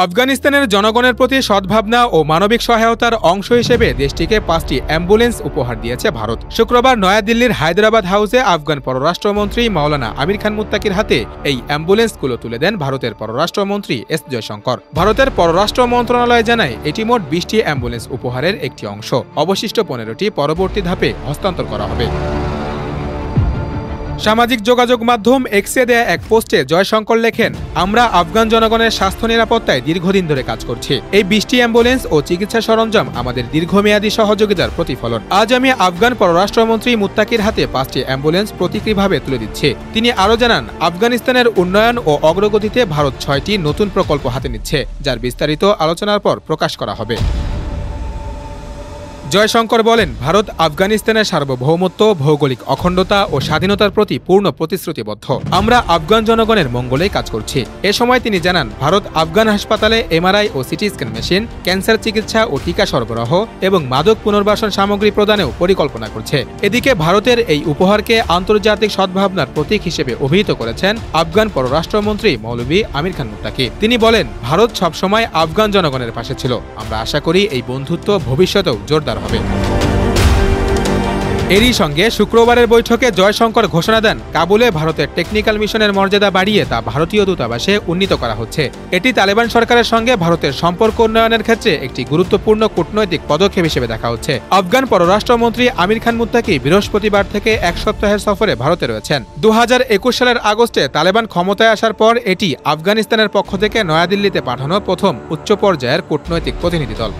আফগানিস্তানের জনগণের প্রতি সদ্ভাবনা ও মানবিক সহায়তার অংশ হিসেবে দেশটিকে 5টি অ্যাম্বুলেন্স উপহার দিয়েছে ভারত। শুক্রবার নয়াদিল্লির হায়দ্রাবাদ হাউসে আফগান পররাষ্ট্রমন্ত্রী মাওলানা আমির খান মুত্তাকির হাতে এই অ্যাম্বুলেন্সগুলো তুলে দেন ভারতের পররাষ্ট্রমন্ত্রী এস জয়শঙ্কর। ভারতের পররাষ্ট্র মন্ত্রণালয় জানায় এটি মোট 20টি অ্যাম্বুলেন্স উপহারের একটি অংশ। অবশিষ্ট 15টি পরবর্তী ধাপে হস্তান্তর করা হবে। সামাজিক যোগাযোগ মাধ্যম এক্সে দেয়া এক পোস্টে জয়শঙ্কর লেখেন, আমরা আফগান জনগণের স্বাস্থ্য নিরাপত্তায় দীর্ঘদিন ধরে কাজ করছি। এই 20টি অ্যাম্বুলেন্স ও চিকিৎসা সরঞ্জাম আমাদের দীর্ঘমেয়াদী সহযোগিতার প্রতিফলন। আজ আমি আফগান পররাষ্ট্রমন্ত্রী মুত্তাকির হাতে 5টি অ্যাম্বুলেন্স প্রতীকীভাবে তুলে দিচ্ছি। তিনি আরও জানান, আফগানিস্তানের উন্নয়ন ও অগ্রগতিতে ভারত 6টি নতুন প্রকল্প হাতে নিচ্ছে, যার বিস্তারিত আলোচনার পর প্রকাশ করা হবে। জয়শঙ্কর বলেন, ভারত আফগানিস্তানের সার্বভৌমত্ব, ভৌগোলিক অখণ্ডতা ও স্বাধীনতার প্রতি পূর্ণ প্রতিশ্রুতিবদ্ধ। আমরা আফগান জনগণের মঙ্গলেই কাজ করছি। এ সময় তিনি জানান, ভারত আফগান হাসপাতালে এমআরআই ও সিটি স্ক্যান মেশিন, ক্যান্সার চিকিৎসা ও টিকা সরবরাহ এবং মাদক পুনর্বাসন সামগ্রী প্রদানেও পরিকল্পনা করছে। এদিকে ভারতের এই উপহারকে আন্তর্জাতিক সদ্ভাবনার প্রতীক হিসেবে অভিহিত করেছেন আফগান পররাষ্ট্রমন্ত্রী মৌলভী আমির খান মুত্তাকি। তিনি বলেন, ভারত সবসময় আফগান জনগণের পাশে ছিল। আমরা আশা করি এই বন্ধুত্ব ভবিষ্যতেও জোরদার হবে। এরই সঙ্গে শুক্রবারের বৈঠকে জয়শঙ্কর ঘোষণা দেন, কাবুলে ভারতের টেকনিক্যাল মিশনের মর্যাদা বাড়িয়ে তা ভারতীয় দূতাবাসে উন্নীত করা হচ্ছে। এটি তালেবান সরকারের সঙ্গে ভারতের সম্পর্ক উন্নয়নের ক্ষেত্রে একটি গুরুত্বপূর্ণ কূটনৈতিক পদক্ষেপ হিসেবে দেখা হচ্ছে। আফগান পররাষ্ট্রমন্ত্রী আমির খান মুত্তাকি বৃহস্পতিবার থেকে এক সপ্তাহের সফরে ভারতে রয়েছেন। 2021 সালের আগস্টে তালেবান ক্ষমতায় আসার পর এটি আফগানিস্তানের পক্ষ থেকে নয়াদিল্লিতে পাঠানো প্রথম উচ্চ পর্যায়ের কূটনৈতিক প্রতিনিধি দল।